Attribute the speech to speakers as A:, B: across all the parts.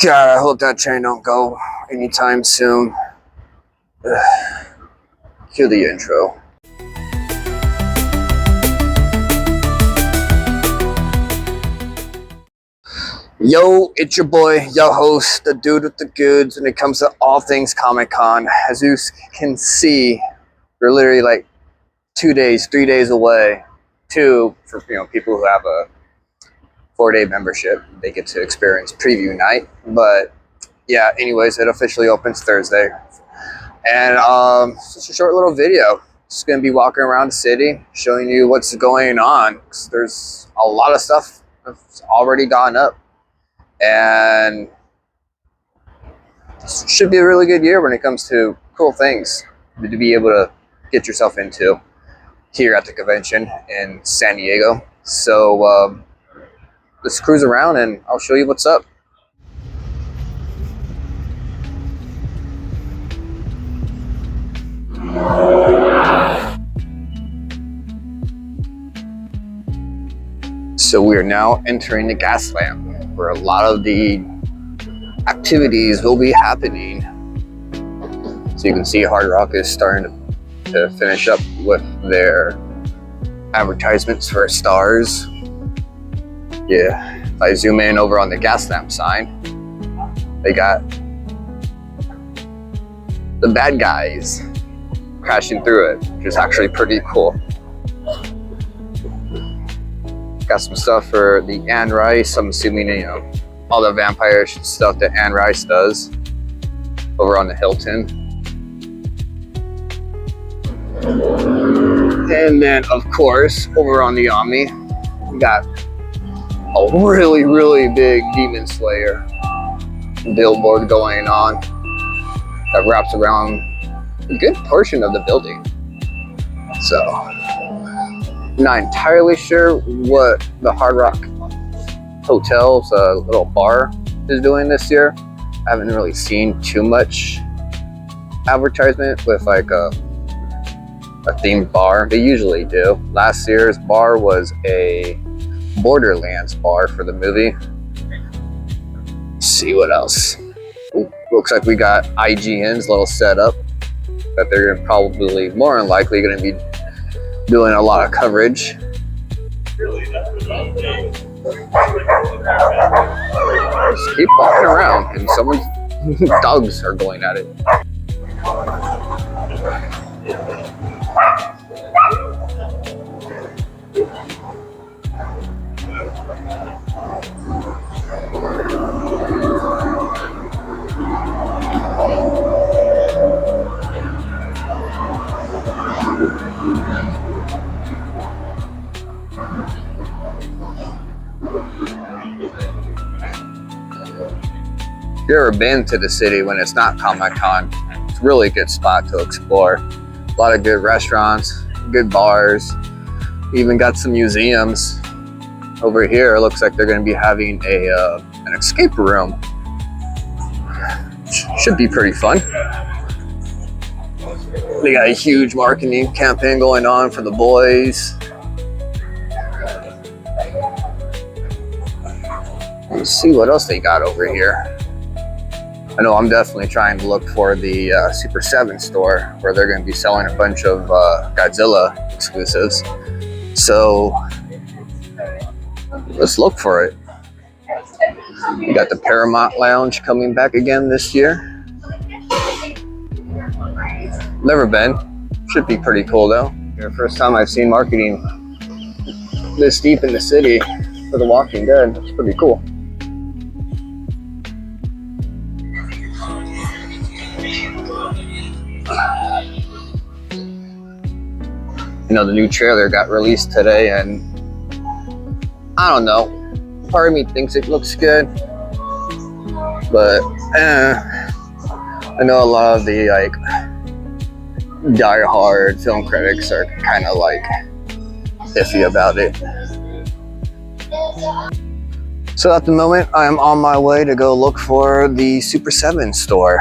A: God, I hope that train don't go anytime soon. Cue the intro. Yo, it's your boy, your host, the dude with the goods when it comes to all things Comic-Con. As you can see, we're literally like 2 days, 3 days away. Two, for people who have a 4-day membership, they get to experience preview night. But yeah, anyways, it officially opens Thursday. And it's just a short little video. Just gonna be walking around the city, showing you what's going on. There's a lot of stuff that's already gone up. And this should be a really good year when it comes to cool things to be able to get yourself into here at the convention in San Diego. So let's cruise around and I'll show you what's up. So we are now entering the Gaslamp, where a lot of the activities will be happening. So you can see Hard Rock is starting to finish up with their advertisements for stars. Yeah, if I zoom in over on the Gaslamp sign, they got the bad guys crashing through it, which is actually pretty cool. Got some stuff for the Anne Rice. I'm assuming, all the vampire stuff that Anne Rice does over on the Hilton. And then, of course, over on the Omni, we got a really, really big Demon Slayer billboard going on that wraps around a good portion of the building. So, not entirely sure what the Hard Rock Hotel's little bar is doing this year. I haven't really seen too much advertisement with like a themed bar. They usually do. Last year's bar was a Borderlands bar for the movie. Let's see what else. Ooh, looks like we got IGN's little setup that they're probably more than likely going to be doing a lot of coverage. Just keep walking around and someone's dogs are going at it. If you've ever been to the city when it's not Comic-Con, it's a really good spot to explore. A lot of good restaurants, good bars, even got some museums. Over here, it looks like they're going to be having an escape room. Should be pretty fun. They got a huge marketing campaign going on for the boys. Let's see what else they got over here. I know I'm definitely trying to look for the Super 7 store where they're going to be selling a bunch of Godzilla exclusives. So let's look for it. We got the Paramount Lounge coming back again this year. Never been. Should be pretty cool though. First time I've seen marketing this deep in the city for The Walking Dead. It's pretty cool. The new trailer got released today, and I don't know. Part of me thinks it looks good, but I know a lot of the die-hard film critics are kind of iffy about it. So at the moment, I am on my way to go look for the Super 7 store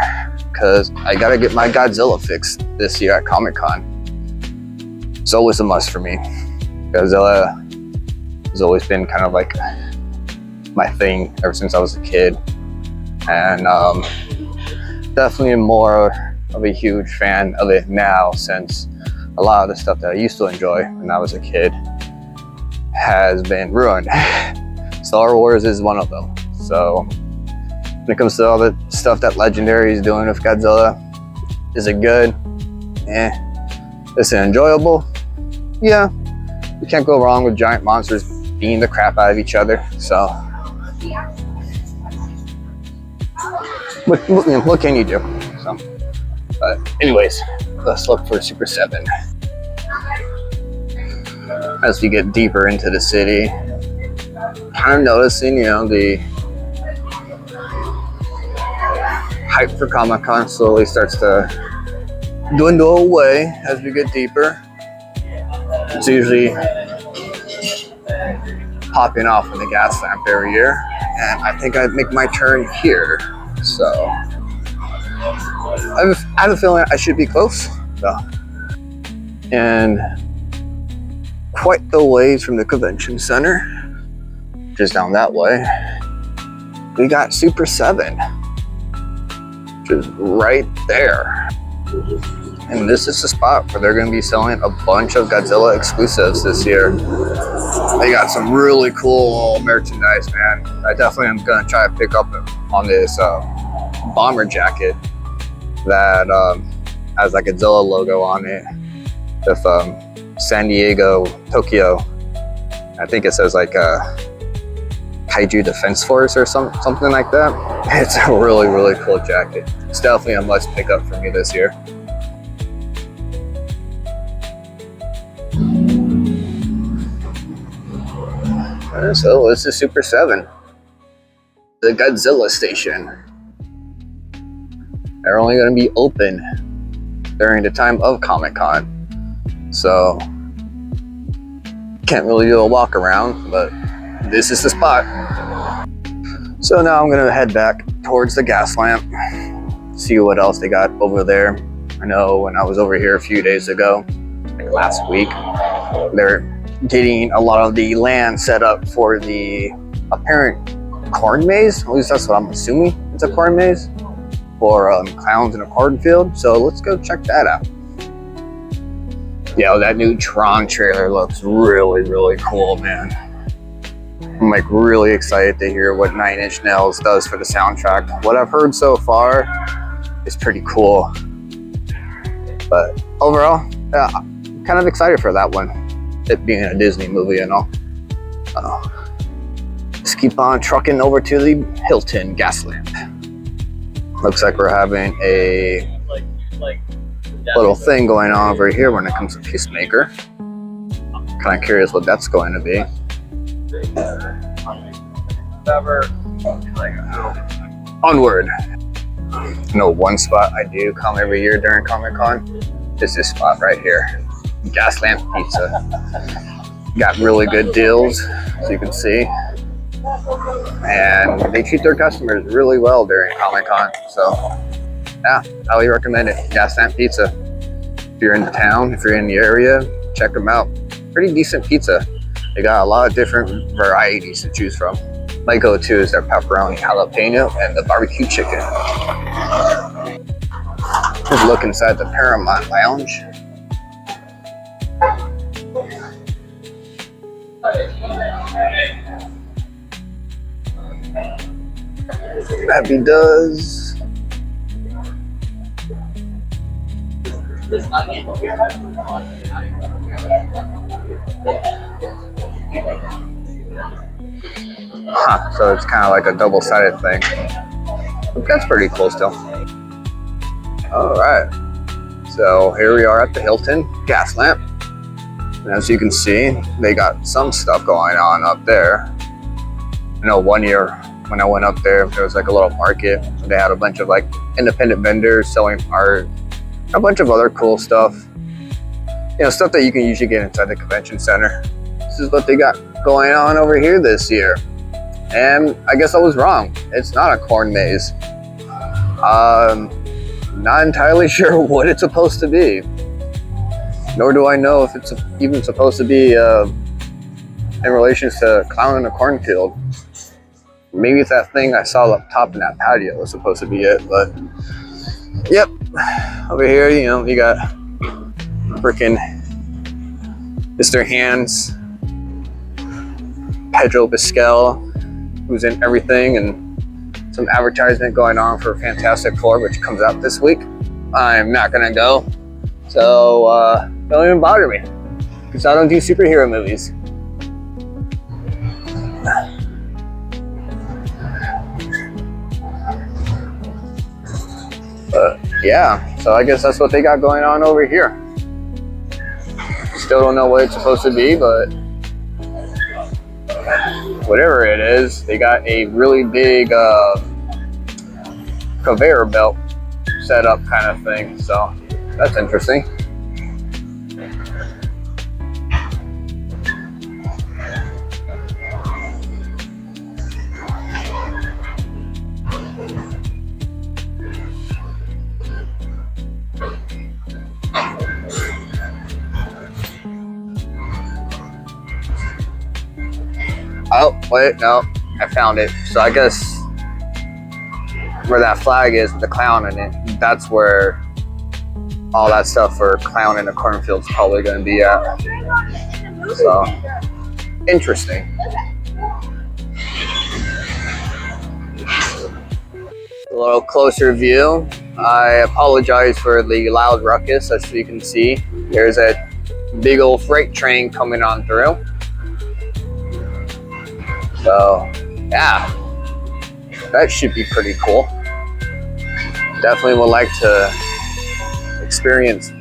A: because I gotta get my Godzilla fix this year at Comic-Con. It's always a must for me. Godzilla has always been kind of like my thing ever since I was a kid. and definitely more of a huge fan of it now, since a lot of the stuff that I used to enjoy when I was a kid has been ruined. Star Wars is one of them. So when it comes to all the stuff that Legendary is doing with Godzilla, is it good? Is it enjoyable? Yeah. You can't go wrong with giant monsters beating the crap out of each other. So what can you do? So, but anyways, let's look for Super 7. As we get deeper into the city, kind of noticing, you know, the hype for Comic-Con slowly starts to dwindle away as we get deeper. It's usually popping off in the Gaslamp every year, and I think I'd make my turn here. So I have a feeling I should be close. So, and quite the ways from the convention center, just down that way, we got Super 7, which is right there. And this is the spot where they're going to be selling a bunch of Godzilla exclusives this year. They got some really cool merchandise, man. I definitely am going to try to pick up on this bomber jacket that has like a Godzilla logo on it with San Diego, Tokyo. I think it says like Kaiju Defense Force or something like that. It's a really, really cool jacket. It's definitely a must pick up for me this year. So this is Super 7, the Godzilla Station. They're only going to be open during the time of Comic-Con, so can't really do a walk around, but this is the spot. So now I'm going to head back towards the Gaslamp, see what else they got over there. I know when I was over here a few days ago, like last week, they're getting a lot of the land set up for the apparent corn maze. At least that's what I'm assuming. It's a corn maze for clowns in a cornfield. So let's go check that out. Yeah, that new Tron trailer looks really, really cool, man. I'm like really excited to hear what 9 Inch Nails does for the soundtrack. What I've heard so far is pretty cool. But overall, yeah, I'm kind of excited for that one. It being a Disney movie and all. Let's keep on trucking over to the Hilton Gaslamp. Looks like we're having a little thing going on over here when it comes to Peacemaker. Kind of curious what that's going to be. Onward. No, one spot I do come every year during Comic-Con is this spot right here. Gaslamp Pizza. Got really good deals, as you can see. And they treat their customers really well during Comic-Con. So, yeah, highly recommend it. Gaslamp Pizza. If you're in town, if you're in the area, check them out. Pretty decent pizza. They got a lot of different varieties to choose from. My go-to is their pepperoni jalapeno and the barbecue chicken. Let's look inside the Paramount Lounge. Happy does. So it's kind of like a double-sided thing. But that's pretty cool still. Alright. So here we are at the Hilton Gaslamp. And as you can see, they got some stuff going on up there. I know one year when I went up there was like a little market. They had a bunch of like independent vendors selling art, a bunch of other cool stuff. You know, stuff that you can usually get inside the convention center. This is what they got going on over here this year. And I guess I was wrong. It's not a corn maze. Not entirely sure what it's supposed to be. Nor do I know if it's even supposed to be in relation to clown in a cornfield. Maybe it's that thing I saw up top in that patio was supposed to be it, but yep. Over here, you know, you got freaking Mr. Hands, Pedro Pascal, who's in everything, and some advertisement going on for Fantastic Four, which comes out this week. I'm not gonna go, so don't even bother me, because I don't do superhero movies. Yeah, so I guess that's what they got going on over here. Still don't know what it's supposed to be, but whatever it is, they got a really big conveyor belt set up kind of thing, so that's interesting. Oh, wait, no, I found it. So I guess where that flag is with the clown in it, that's where all that stuff for Clown in the Cornfield's probably going to be at. So, interesting. A little closer view. I apologize for the loud ruckus. As you can see, there's a big old freight train coming on through. So, yeah, that should be pretty cool. Definitely would like to experience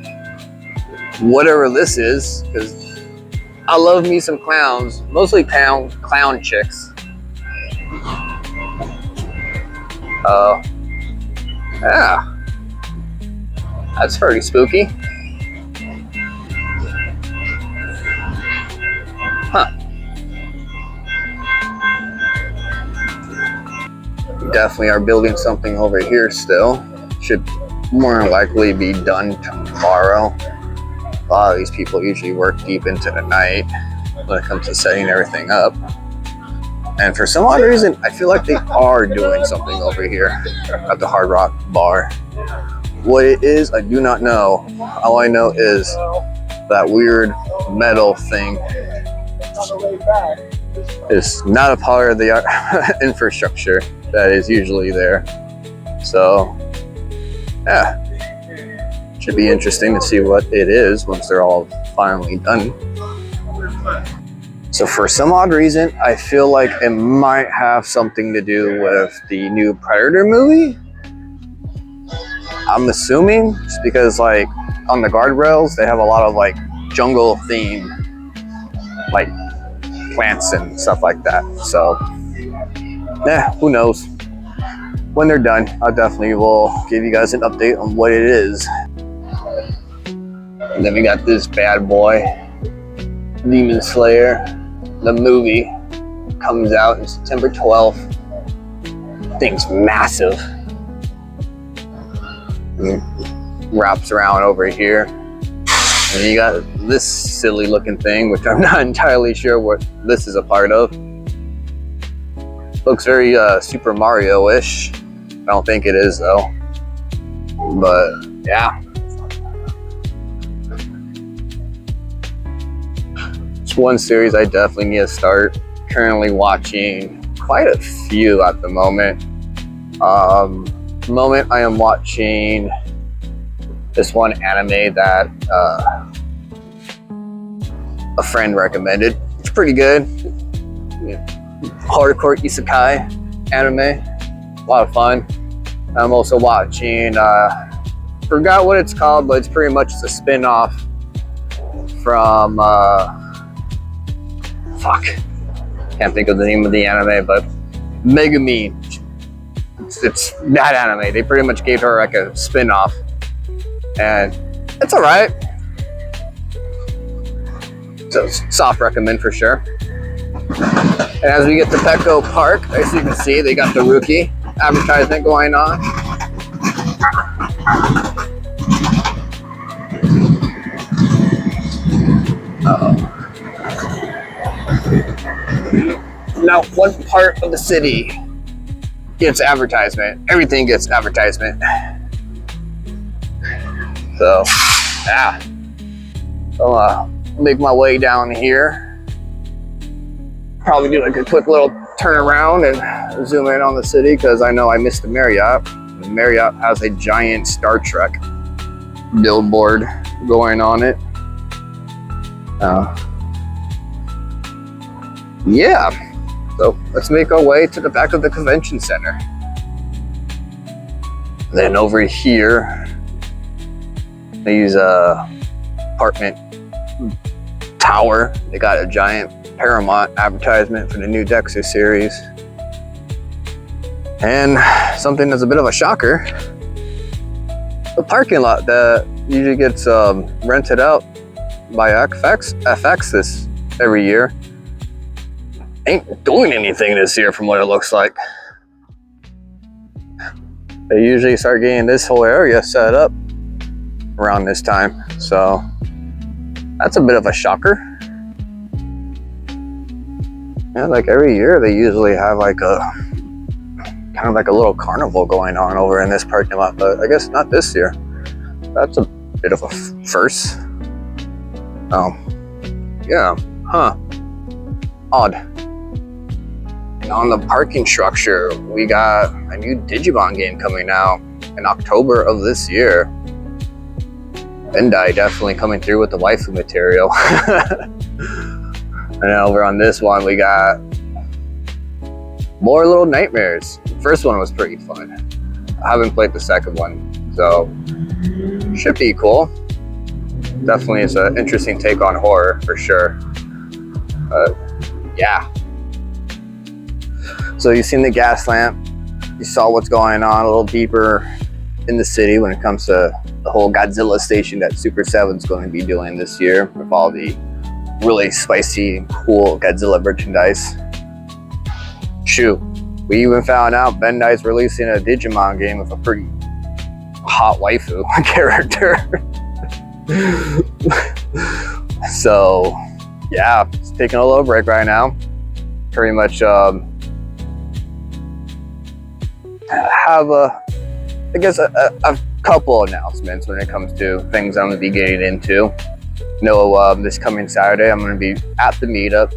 A: whatever this is, because I love me some clowns, mostly clown chicks. Yeah, that's pretty spooky. Huh. Definitely are building something over here still. Should more than likely be done tomorrow. A lot of these people usually work deep into the night when it comes to setting everything up. And for some odd reason, I feel like they are doing something over here at the Hard Rock Bar. What it is, I do not know. All I know is that weird metal thing is not a part of the infrastructure that is usually there. So, yeah, should be interesting to see what it is once they're all finally done. So for some odd reason, I feel like it might have something to do with the new Predator movie. I'm assuming, just because like on the guardrails, they have a lot of like jungle themed, like plants and stuff like that. So, yeah, who knows? When they're done, I definitely will give you guys an update on what it is. And then we got this bad boy, Demon Slayer. The movie comes out on September 12th. Thing's massive. Wraps around over here. And you got this silly looking thing, which I'm not entirely sure what this is a part of. Looks very Super Mario-ish. I don't think it is though. But yeah. It's one series I definitely need to start. Currently watching quite a few at the moment. I am watching this one anime that a friend recommended. It's pretty good. Hardcore isekai anime. A lot of fun. I'm also watching, forgot what it's called, but it's pretty much a spin-off from, can't think of the name of the anime, but Megumi. It's that anime. They pretty much gave her like a spin-off, and it's all right. So soft recommend for sure. And as we get to Petco Park, as you can see, they got the Rookie advertisement going on. Not one part of the city gets advertisement. Everything gets advertisement. So, yeah. I'll make my way down here. Probably do like a quick little turn around and zoom in on the city because I know I missed the Marriott. The Marriott has a giant Star Trek billboard going on it. Yeah, so let's make our way to the back of the convention center. Then over here, they use a apartment tower. They got a giant Paramount advertisement for the new Dexter series. And something that's a bit of a shocker, the parking lot that usually gets rented out by FX this every year ain't doing anything this year from what it looks like. They usually start getting this whole area set up around this time, so that's a bit of a shocker. Yeah, like every year they usually have like a kind of like a little carnival going on over in this parking lot, but I guess not this year. That's a bit of a first. Yeah, odd. And on the parking structure, we got a new Digimon game coming out in October of this year. Bandai definitely coming through with the waifu material. And over on this one, we got more Little Nightmares. The first one was pretty fun. I haven't played the second one, so should be cool. Definitely is an interesting take on horror for sure. Yeah. So you've seen the Gaslamp. You saw what's going on a little deeper in the city when it comes to the whole Godzilla Station that Super 7's going to be doing this year with all the really spicy, cool Godzilla merchandise. Shoot, we even found out Bandai's releasing a Digimon game with a pretty hot waifu character. So, yeah, it's taking a little break right now. Pretty much have a couple announcements when it comes to things I'm going to be getting into. This coming Saturday, I'm going to be at the meetup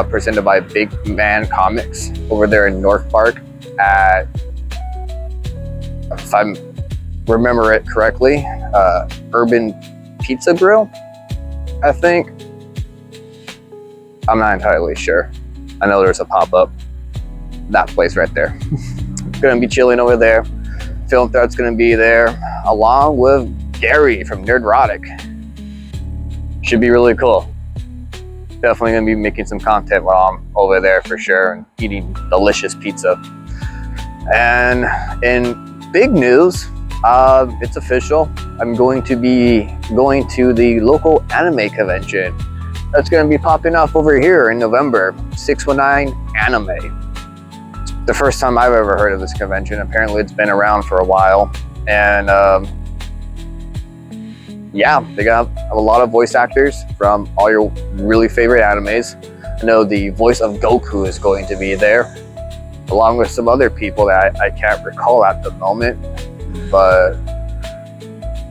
A: presented by Big Man Comics over there in North Park at, if I remember it correctly, Urban Pizza Grill, I think. I'm not entirely sure. I know there's a pop-up. That place right there. Going to be chilling over there. Film Threat's going to be there, along with Gary from Nerdrotic. Should be really cool. Definitely going to be making some content while I'm over there for sure and eating delicious pizza. And in big news, it's official. I'm going to be going to the local anime convention that's going to be popping up over here in November, 619 Anime. The first time I've ever heard of this convention. Apparently it's been around for a while. And yeah, they got a lot of voice actors from all your really favorite animes. I know the voice of Goku is going to be there, along with some other people that I can't recall at the moment. But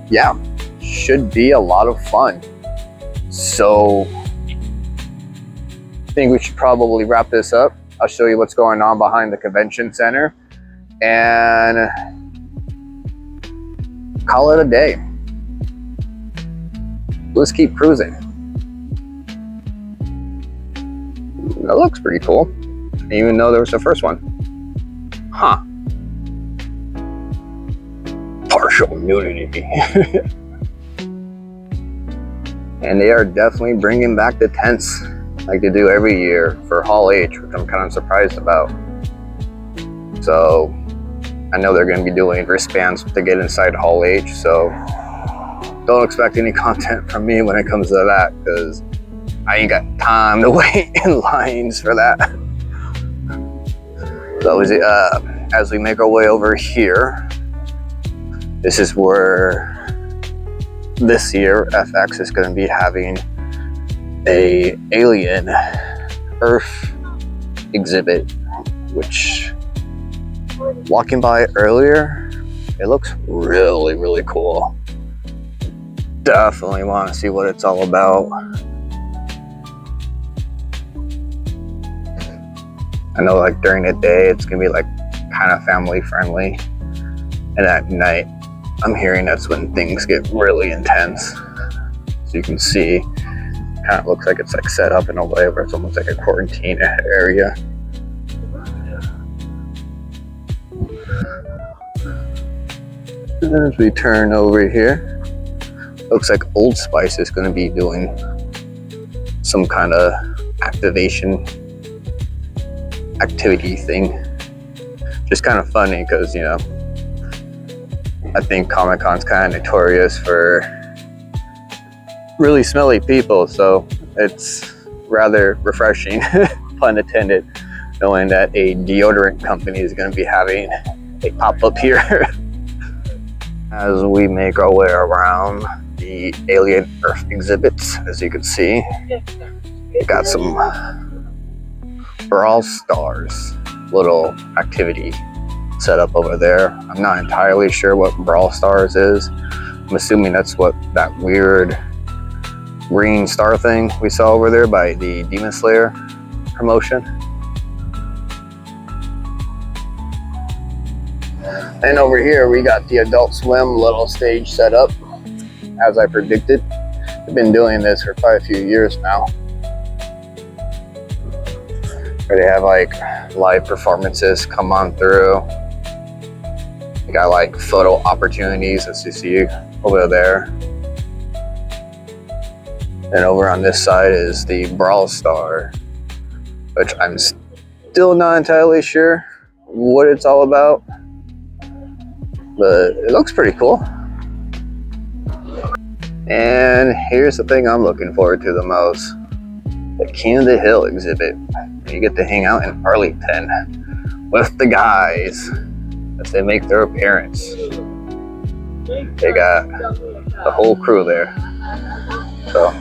A: yeah, should be a lot of fun. So I think we should probably wrap this up. I'll show you what's going on behind the convention center and call it a day. Let's keep cruising. That looks pretty cool. I didn't even know there was a first one. Huh. Partial nudity. And they are definitely bringing back the tents like they do every year for Hall H, which I'm kind of surprised about. So I know they're going to be doing wristbands to get inside Hall H, so don't expect any content from me when it comes to that, because I ain't got time to wait in lines for that. So as we make our way over here, this is where this year FX is going to be having a alien Earth exhibit, which walking by earlier, it looks really, really cool. Definitely want to see what it's all about. I know like during the day it's gonna be like kind of family friendly, and at night I'm hearing that's when things get really intense. So you can see, kind of looks like it's like set up in a way where it's almost like a quarantine area. And as we turn over here, looks like Old Spice is going to be doing some kind of activity thing. Just kind of funny because, you know, I think Comic-Con's kind of notorious for really smelly people, so it's rather refreshing, pun intended, knowing that a deodorant company is going to be having a pop-up here. As we make our way around the Alien Earth exhibits, as you can see, we got some Brawl Stars little activity set up over there. I'm not entirely sure what Brawl Stars is. I'm assuming that's what that weird green star thing we saw over there by the Demon Slayer promotion. And over here we got the Adult Swim little stage set up, as I predicted. I've been doing this for quite a few years now, where they have like live performances come on through. You got like photo opportunities, as you see over there. And over on this side is the Brawl Star, which I'm still not entirely sure what it's all about, but it looks pretty cool. And here's the thing I'm looking forward to the most: the King of the Hill exhibit. You get to hang out in Arlington with the guys as they make their appearance. They got the whole crew there, so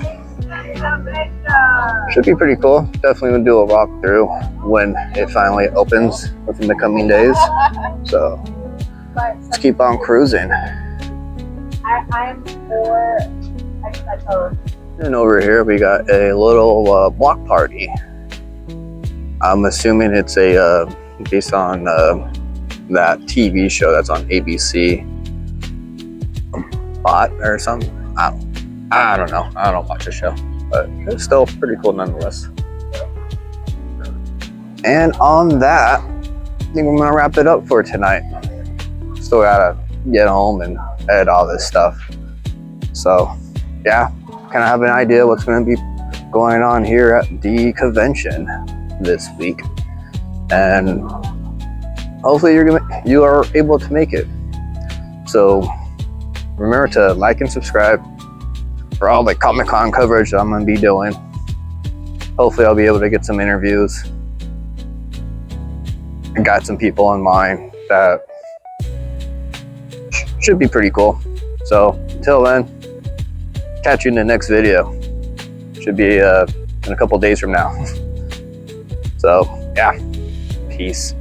A: should be pretty cool. Definitely gonna do a walkthrough when it finally opens within the coming days. So let's keep on cruising. And over here we got a little block party. I'm assuming it's a based on that TV show that's on ABC, Bot or something. I don't know. I don't watch the show, but it's still pretty cool nonetheless. And on that, I think I'm gonna wrap it up for tonight. Still gotta get home and edit all this stuff. So yeah, kind of have an idea what's gonna be going on here at the convention this week, and hopefully you are able to make it. So remember to like and subscribe for all the Comic-Con coverage that I'm going to be doing. Hopefully I'll be able to get some interviews. I got some people in mind that should be pretty cool. So until then, catch you in the next video. Should be in a couple days from now. So yeah, peace.